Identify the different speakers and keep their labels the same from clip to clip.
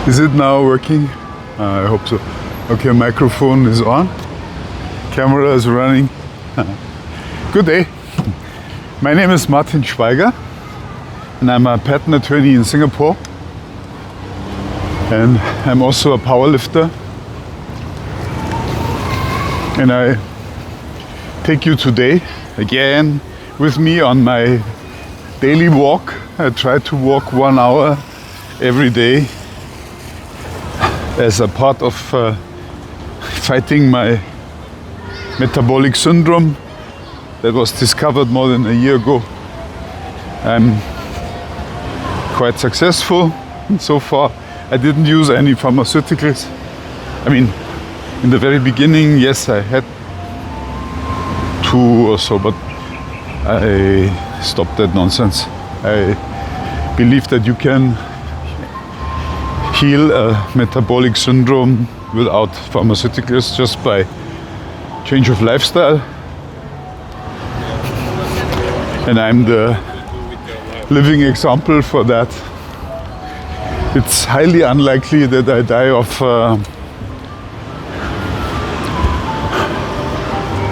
Speaker 1: Is it now working? I hope so. Okay, microphone is on. Camera is running. Good day. My name is Martin Schweiger and I'm a patent attorney in Singapore. And I'm also a powerlifter. And I take you today again with me on my daily walk. I try to walk 1 hour every day as a part of fighting my metabolic syndrome that was discovered more than a year ago. I'm quite successful so far. I didn't use any pharmaceuticals. I mean, in the very beginning, yes, I had 2 or so, but I stopped that nonsense. I believe that you can heal a metabolic syndrome without pharmaceuticals just by change of lifestyle. And I'm the living example for that. It's highly unlikely that I die of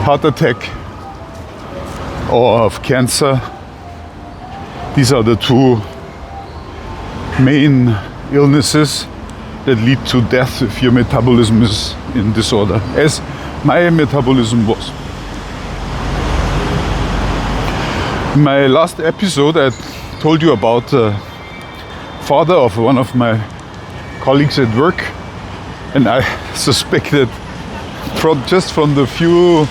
Speaker 1: heart attack or of cancer. These are the 2 main illnesses that lead to death if your metabolism is in disorder, as my metabolism was. In my last episode I told you about the father of one of my colleagues at work, and I suspected just from the few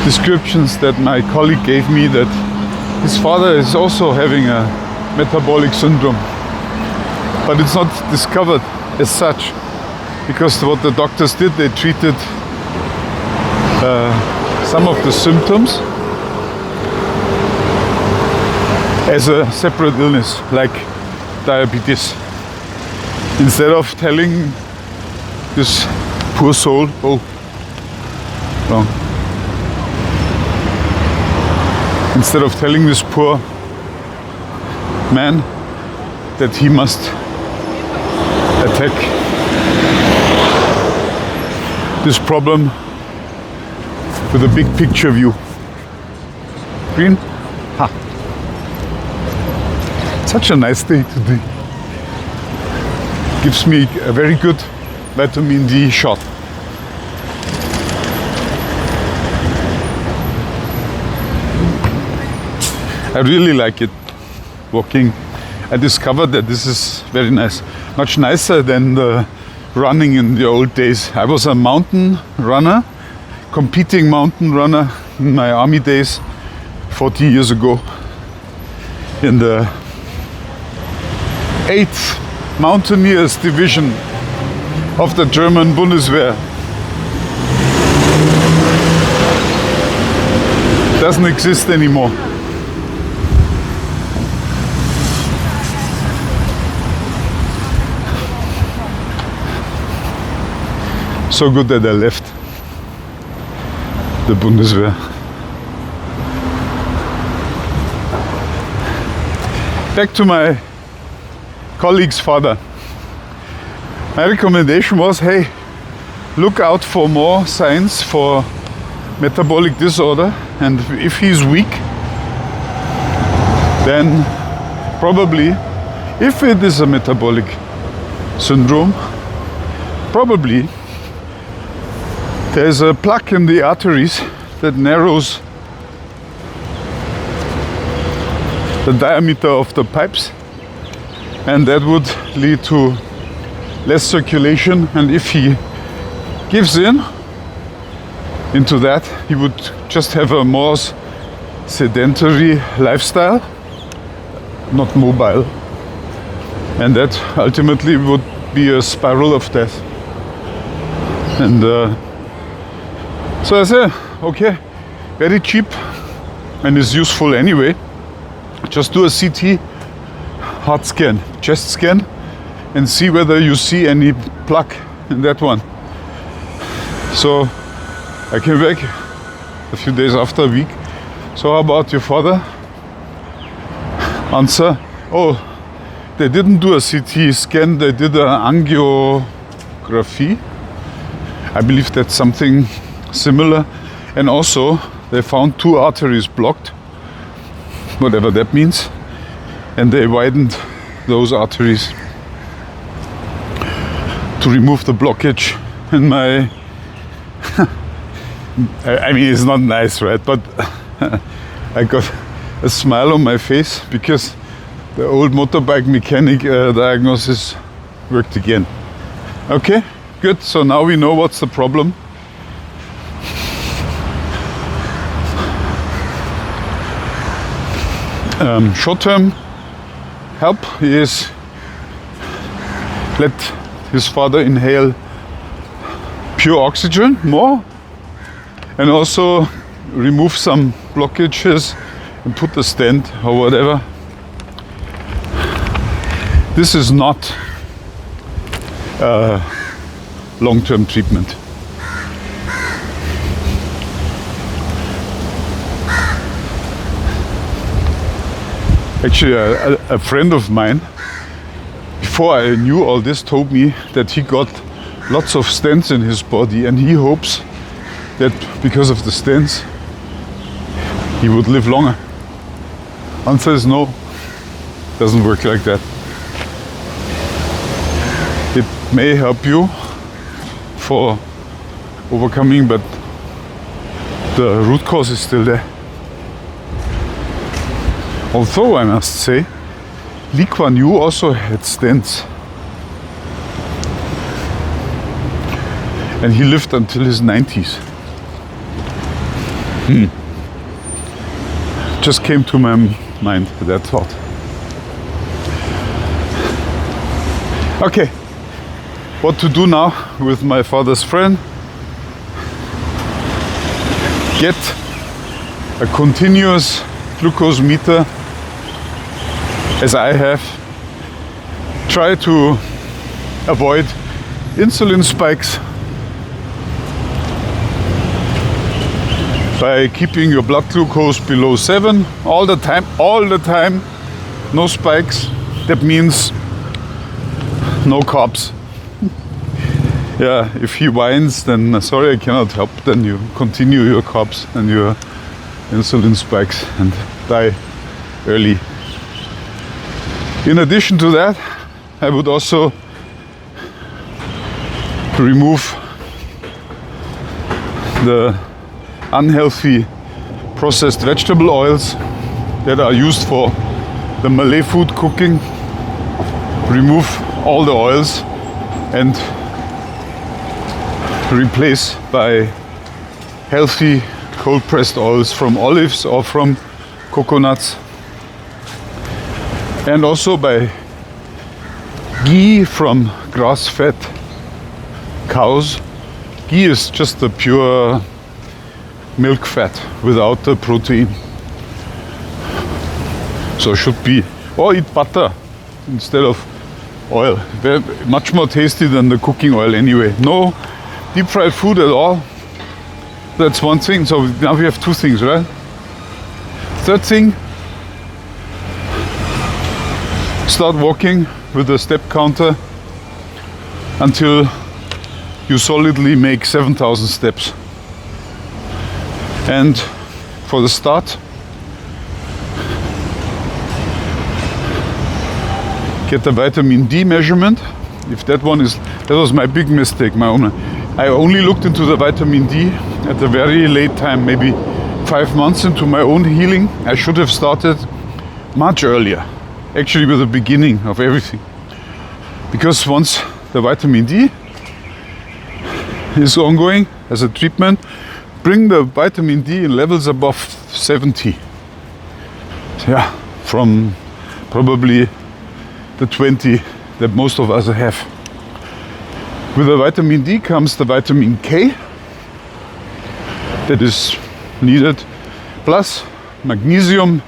Speaker 1: descriptions that my colleague gave me that his father is also having a metabolic syndrome. But it's not discovered as such, because what the doctors did, they treated some of the symptoms as a separate illness, like diabetes. Instead of telling this poor soul, oh, wrong. Instead of telling this poor man that he must attack this problem with a big picture view. Green? Ha! Such a nice day today. Gives me a very good vitamin D shot. I really like it, walking. I discovered that this is very nice. Much nicer than the running in the old days. I was a mountain runner, competing mountain runner in my army days 40 years ago in the 8th Mountaineers Division of the German Bundeswehr. Doesn't exist anymore. So good that I left the Bundeswehr. Back to my colleague's father. My recommendation was, hey, look out for more signs for metabolic disorder, and if he's weak, then probably, if it is a metabolic syndrome, probably there's a plaque in the arteries that narrows the diameter of the pipes, and that would lead to less circulation. And if he gives into that, he would just have a more sedentary lifestyle, not mobile, and that ultimately would be a spiral of death. And so I said, okay, very cheap and is useful anyway. Just do a CT, heart scan, chest scan, and see whether you see any plaque in that one. So I came back a few days after, a week. So how about your father? Answer, oh, they didn't do a CT scan, they did an angiography. I believe that's something similar. And also they found 2 arteries blocked, whatever that means. And they widened those arteries to remove the blockage in my I mean, it's not nice, right? But I got a smile on my face because the old motorbike mechanic diagnosis worked again. Okay, good. So now we know what's the problem. Short-term help is let his father inhale pure oxygen more, and also remove some blockages and put a stent or whatever. This is not long-term treatment. Actually, a friend of mine, before I knew all this, told me that he got lots of stents in his body, and he hopes that because of the stents he would live longer. Answer is no, doesn't work like that. It may help you for overcoming, but the root cause is still there. Although I must say, Lee Kuan Yew also had stents. And he lived until his 90s. Just came to my mind that thought. Okay, what to do now with my father's friend? Get a continuous glucose meter as I have. Try to avoid insulin spikes by keeping your blood glucose below 7 all the time, no spikes. That means no carbs. Yeah, if he whines, then sorry, I cannot help. Then you continue your carbs and your insulin spikes and die early. In addition to that, I would also remove the unhealthy processed vegetable oils that are used for the Malay food cooking. Remove all the oils and replace by healthy cold pressed oils from olives or from coconuts, and also by ghee from grass-fed cows. Ghee is just the pure milk fat without the protein. So it should be, or eat butter instead of oil. Very, much more tasty than the cooking oil anyway. No deep fried food at all. That's one thing. So now we have 2 things, right? Third thing, start walking with a step counter until you solidly make 7,000 steps. And for the start, get the vitamin D measurement. If that was my big mistake, I only looked into the vitamin D at a very late time, maybe 5 months into my own healing. I should have started much earlier, actually with the beginning of everything. Because once the vitamin D is ongoing as a treatment, bring the vitamin D in levels above 70. Yeah, from probably the 20 that most of us have. With the vitamin D comes the vitamin K that is needed, plus magnesium,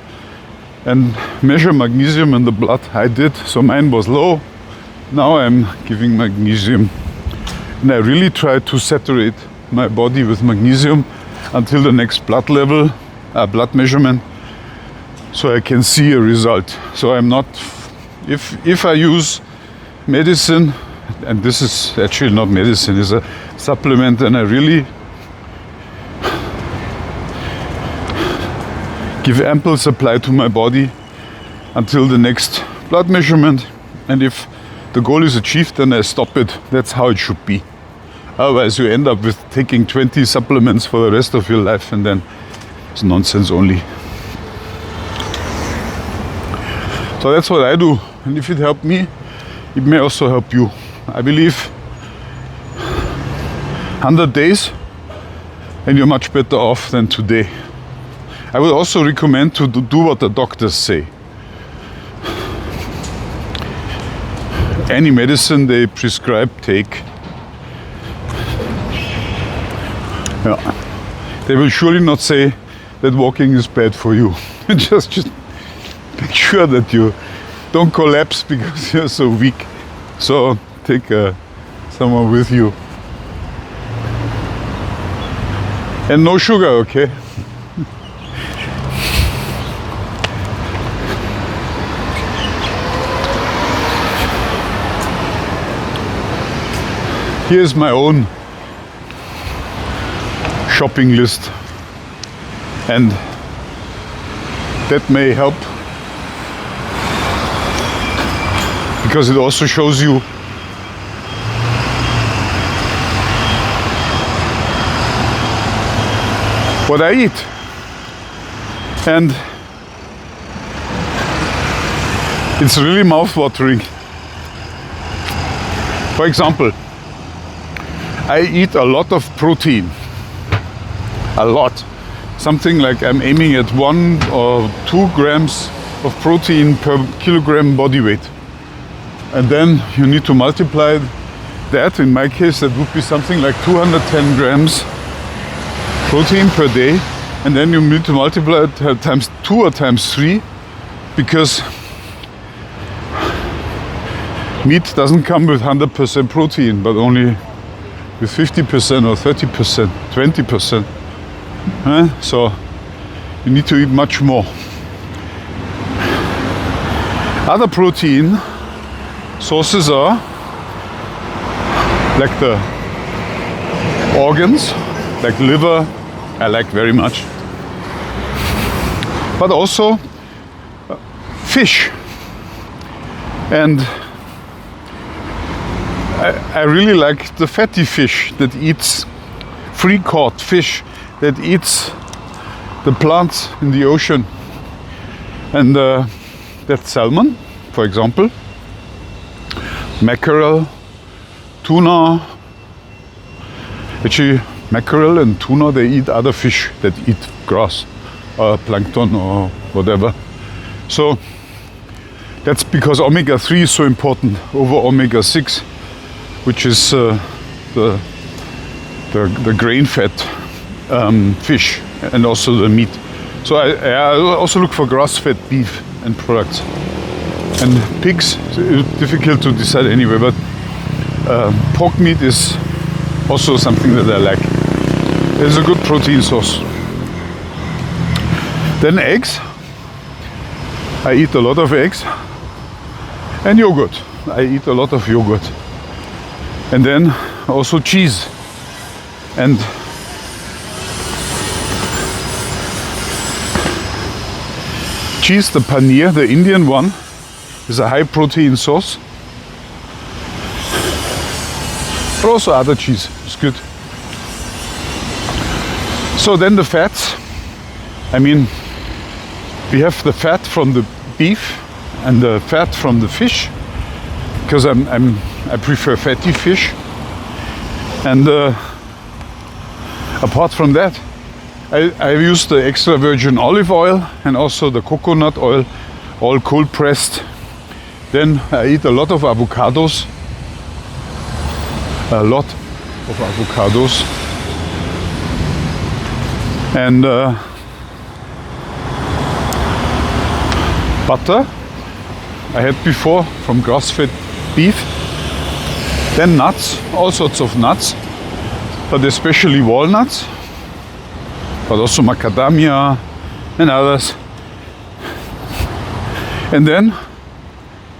Speaker 1: and measure magnesium in the blood. I did, so mine was low. Now I'm giving magnesium, and I really try to saturate my body with magnesium until the next blood level, blood measurement, so I can see a result. So I'm not If I use medicine, and this is actually not medicine, it's a supplement, and I really give ample supply to my body until the next blood measurement, and if the goal is achieved, then I stop it. That's how it should be. Otherwise you end up with taking 20 supplements for the rest of your life, and then it's nonsense only. So that's what I do, and if it helped me, it may also help you. I believe 100 days and you're much better off than today. I would also recommend to do what the doctors say. Any medicine they prescribe, take. Yeah. They will surely not say that walking is bad for you. just make sure that you don't collapse because you're so weak. So take someone with you. And no sugar, okay? Here's my own shopping list, and that may help because it also shows you what I eat. And it's really mouth-watering. For example, I eat a lot of protein. A lot. Something like I'm aiming at 1 or 2 grams of protein per kilogram body weight. And then you need to multiply that. In my case, that would be something like 210 grams protein per day. And then you need to multiply it times 2 or times 3, because meat doesn't come with 100% protein, but only with 50% or 30%, 20%. So you need to eat much more. Other protein sources are like the organs, like liver, I like very much. But also fish. And I really like the fatty fish that eats free-caught fish, that eats the plants in the ocean. And that's salmon, for example, mackerel, tuna. Actually, mackerel and tuna, they eat other fish that eat grass, plankton or whatever. So that's because omega-3 is so important over omega-6, which is the grain fat fish and also the meat. So I also look for grass-fed beef and products. And pigs, it's difficult to decide anyway, but pork meat is also something that I like. It's a good protein source. Then eggs. I eat a lot of eggs. And yogurt. I eat a lot of yogurt. And then also cheese. And cheese, the paneer, the Indian one, is a high protein source. But also other cheese is good. So then the fats. I mean, we have the fat from the beef and the fat from the fish, because I prefer fatty fish. And apart from that, I use the extra virgin olive oil and also the coconut oil, all cold pressed. Then I eat a lot of avocados. A lot of avocados. And butter I had before from grass-fed beef. Then nuts, all sorts of nuts, but especially walnuts, but also macadamia and others. And then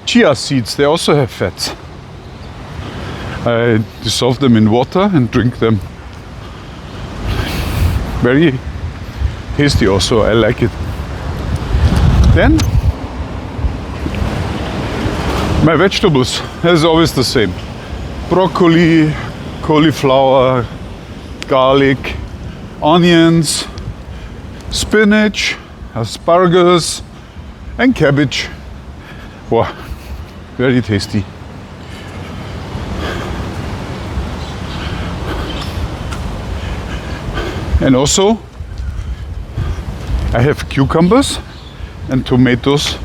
Speaker 1: Chia seeds, they also have fats. I dissolve them in water and drink them. Very tasty also, I like it. Then my vegetables, as always the same. Broccoli, cauliflower, garlic, onions, spinach, asparagus and cabbage. Wow, very tasty. And also I have cucumbers and tomatoes.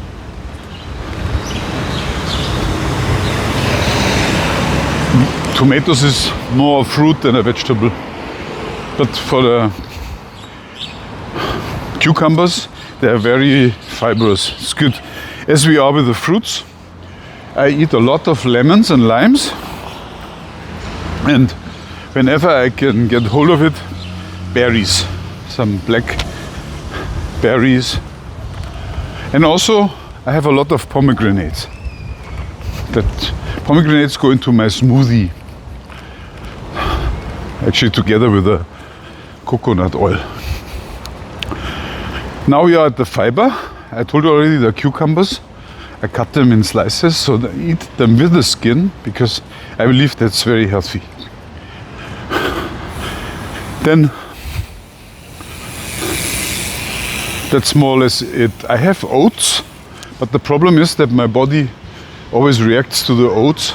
Speaker 1: Tomatoes is more a fruit than a vegetable, but for the cucumbers, they are very fibrous. It's good. As we are with the fruits, I eat a lot of lemons and limes, and whenever I can get hold of it, berries, some black berries, and also I have a lot of pomegranates. That pomegranates go into my smoothie, actually together with the coconut oil. Now we are at the fiber. I told you already the cucumbers, I cut them in slices so I eat them with the skin because I believe that's very healthy. Then that's more or less it. I have oats, but the problem is that my body always reacts to the oats,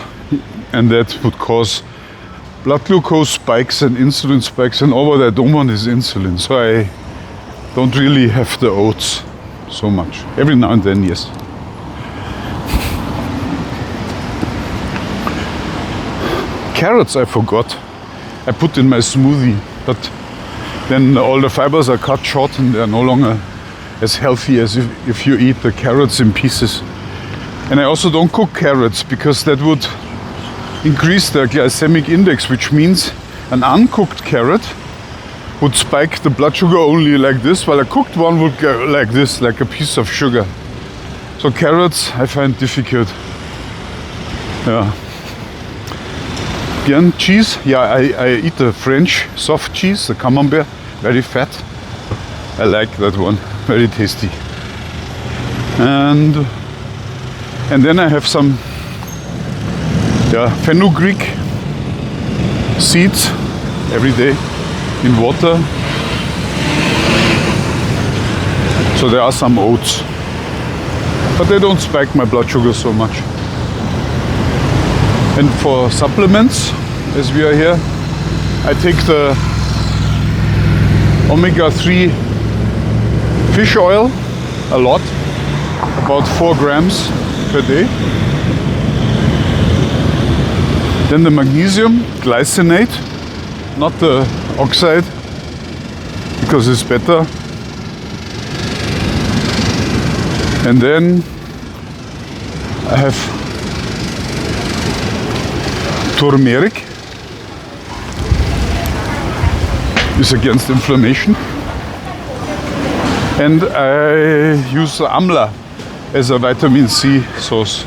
Speaker 1: and that would cause blood glucose spikes and insulin spikes, and all what I don't want is insulin. So I don't really have the oats so much. Every now and then, yes. Carrots I forgot. I put in my smoothie, but then all the fibers are cut short and they are no longer as healthy as if you eat the carrots in pieces. And I also don't cook carrots because that would increase the glycemic index, which means an uncooked carrot would spike the blood sugar only like this, while a cooked one would go like this, like a piece of sugar. So carrots I find difficult. Yeah. Again, cheese. Yeah, I eat the French soft cheese, the camembert, very fat. I like that one, very tasty. And then I have some fenugreek seeds every day in water. So there are some oats, but they don't spike my blood sugar so much. And for supplements, as we are here, I take the omega-3 fish oil a lot, about 4 grams per day. Then the magnesium glycinate, not the oxide, because it's better. And then I have turmeric. It's against inflammation. And I use amla as a vitamin C source.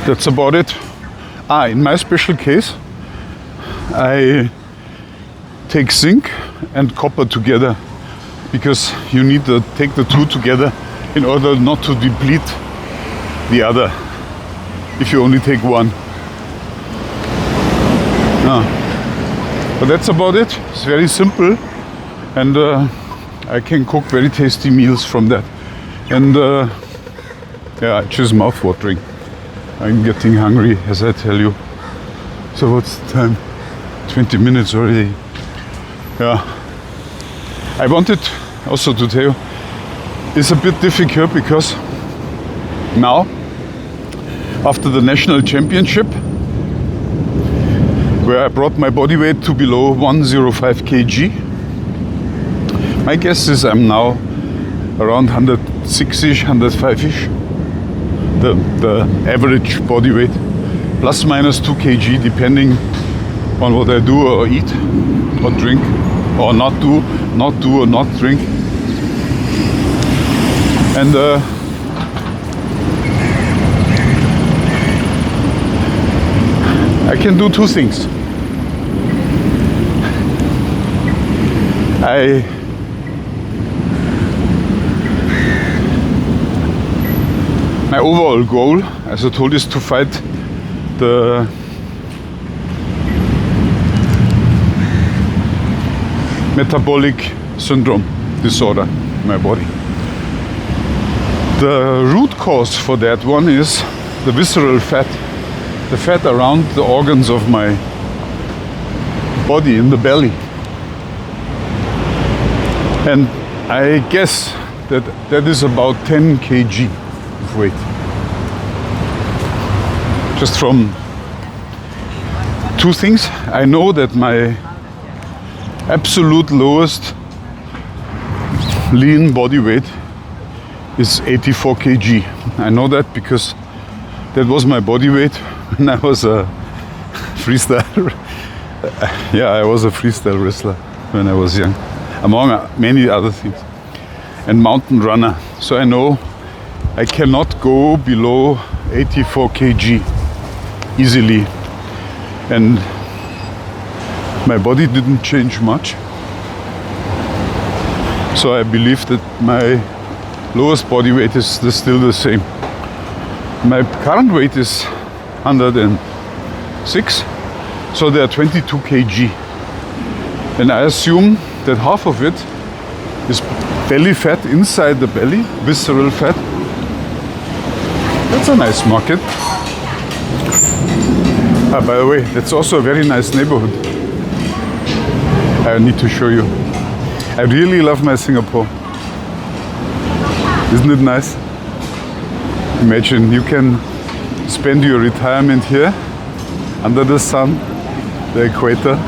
Speaker 1: That's about it. In my special case, I take zinc and copper together because you need to take the two together in order not to deplete the other if you only take one. But that's about it. It's very simple, and I can cook very tasty meals from that. And it's just mouth-watering. I'm getting hungry, as I tell you. So what's the time? 20 minutes already. Yeah. I wanted also to tell you, it's a bit difficult because now, after the national championship, where I brought my body weight to below 105 kg, my guess is I'm now around 106-ish, 105-ish, the average body weight, plus minus 2 kg depending on what I do or eat or drink or not do or not drink. And I can do two things. My overall goal, as I told you, is to fight the metabolic syndrome disorder in my body. The root cause for that one is the visceral fat, the fat around the organs of my body in the belly. And I guess that is about 10 kg of weight. Just from two things. I know that my absolute lowest lean body weight is 84 kg. I know that because that was my body weight when I was a freestyle. Yeah, I was a freestyle wrestler when I was young, among many other things, and mountain runner. So I know I cannot go below 84 kg easily, and my body didn't change much. So I believe that my lowest body weight is still the same. My current weight is 106, so they are 22 kg. And I assume that half of it is belly fat inside the belly, visceral fat. That's a nice market. By the way, that's also a very nice neighborhood. I need to show you. I really love my Singapore. Isn't it nice? Imagine you can spend your retirement here under the sun, the equator.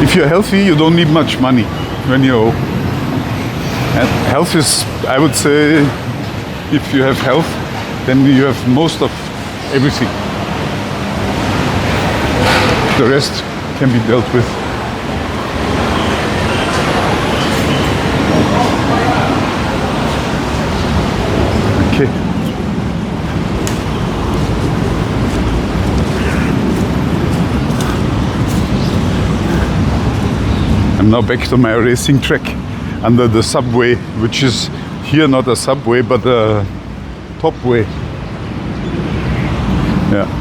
Speaker 1: If you're healthy, you don't need much money when you're old. And health is, I would say, if you have health, then you have most of everything. The rest can be dealt with. Okay. I'm now back to my racing track under the subway, which is here not a subway but a topway. Yeah.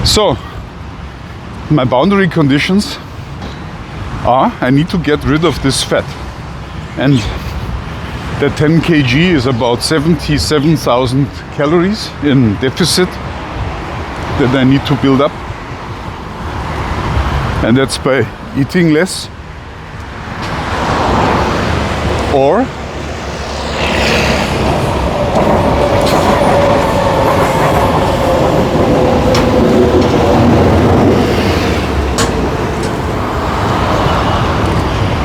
Speaker 1: So, my boundary conditions are I need to get rid of this fat. And the 10 kg is about 77,000 calories in deficit that I need to build up. And that's by eating less or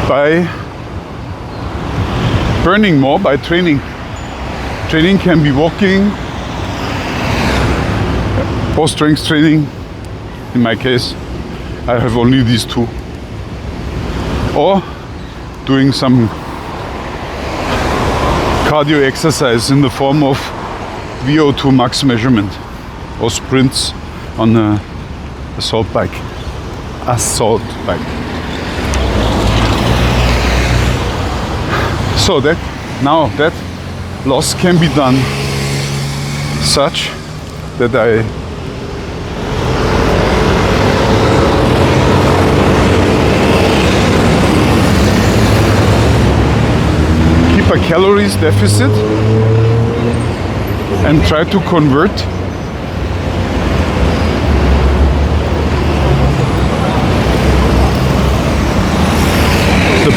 Speaker 1: by burning more by training. Training can be walking, or strength training. In my case, I have only these two. Or doing some cardio exercise in the form of VO2 max measurement or sprints on a assault bike. So that now that loss can be done such that I keep a calories deficit and try to convert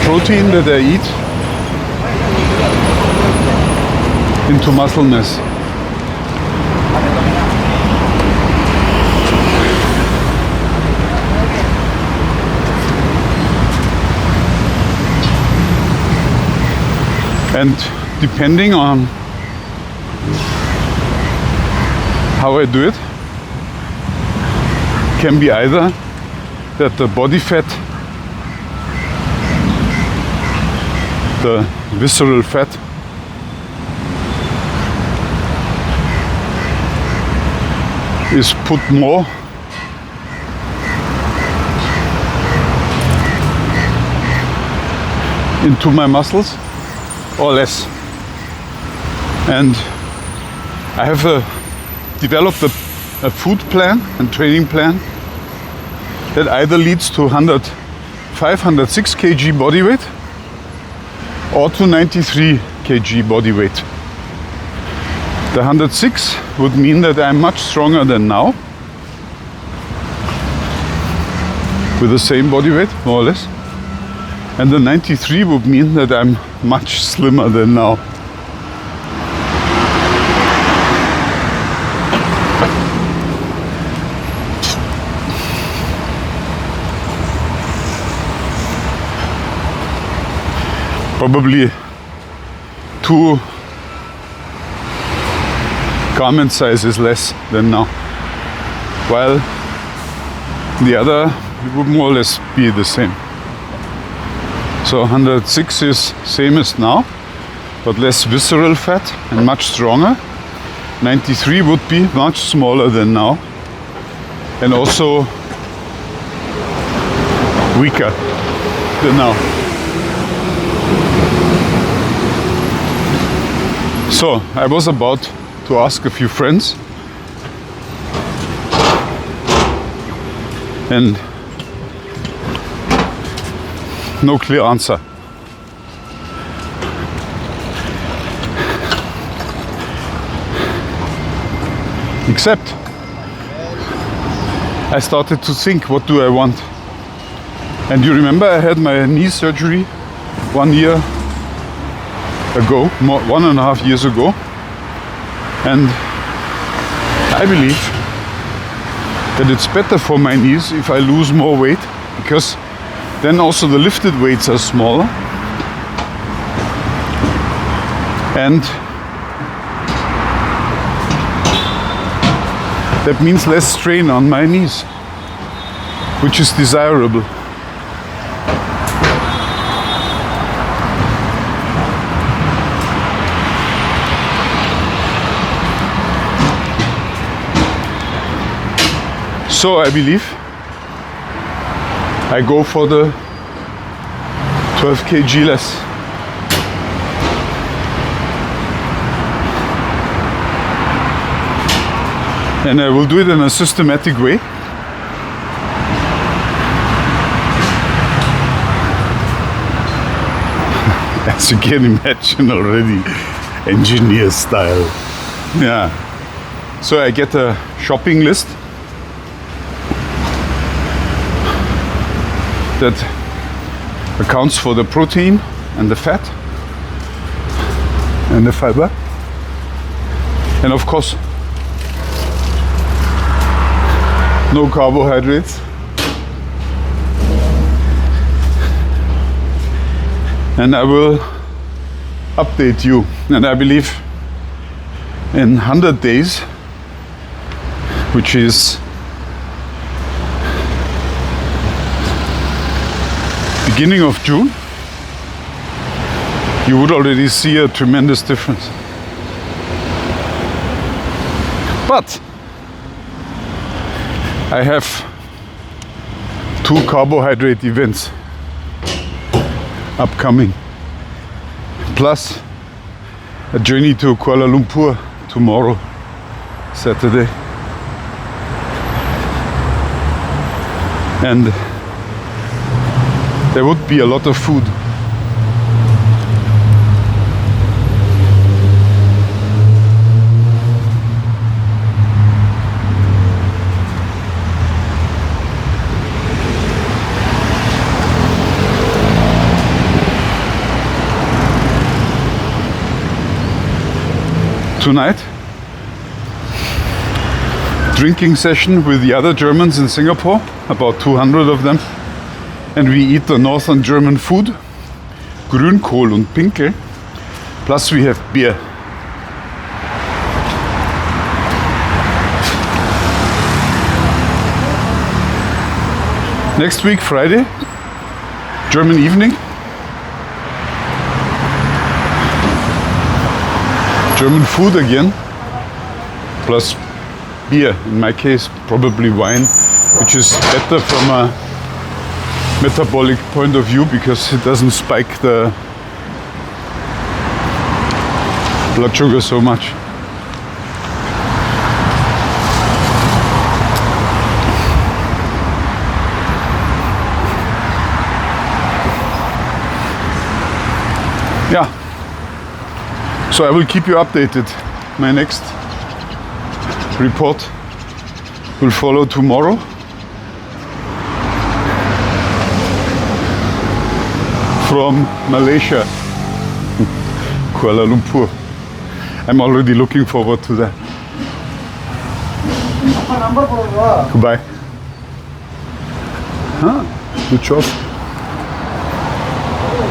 Speaker 1: protein that I eat into muscle mass. And depending on how I do it, can be either that the body fat, the visceral fat, is put more into my muscles or less. And I have developed a food plan and training plan that either leads to 105, 106 kg body weight or to 93 kg body weight. The 106 would mean that I'm much stronger than now, with the same body weight, more or less. And the 93 would mean that I'm much slimmer than now. Probably 2 garment sizes less than now, while the other would more or less be the same. So 106 is same as now, but less visceral fat and much stronger. 93 would be much smaller than now and also weaker than now. So I was about to ask a few friends, and no clear answer. Except I started to think, what do I want? And you remember I had my knee surgery 1 year ago, 1.5 years ago. And I believe that it's better for my knees if I lose more weight, because then also the lifted weights are smaller. And that means less strain on my knees, which is desirable. So I believe I go for the 12 kg less. And I will do it in a systematic way. As you can imagine already, engineer style. Yeah. So I get a shopping list that accounts for the protein and the fat and the fiber, and of course no carbohydrates. And I will update you, and I believe in 100 days, which is beginning of June, you would already see a tremendous difference. But I have 2 carbohydrate events upcoming, plus a journey to Kuala Lumpur tomorrow, Saturday. And there would be a lot of food. tonight. Drinking session with the other Germans in Singapore, about 200 of them. And we eat the northern German food, Grünkohl und Pinkel. Plus we have beer. Next week, Friday, German evening. German food again, plus beer. In my case, probably wine, which is better from a metabolic point of view because it doesn't spike the blood sugar so much. Yeah, so I will keep you updated. My next report will follow tomorrow. From Malaysia, Kuala Lumpur. I'm already looking forward to that. Goodbye. Huh? Good job.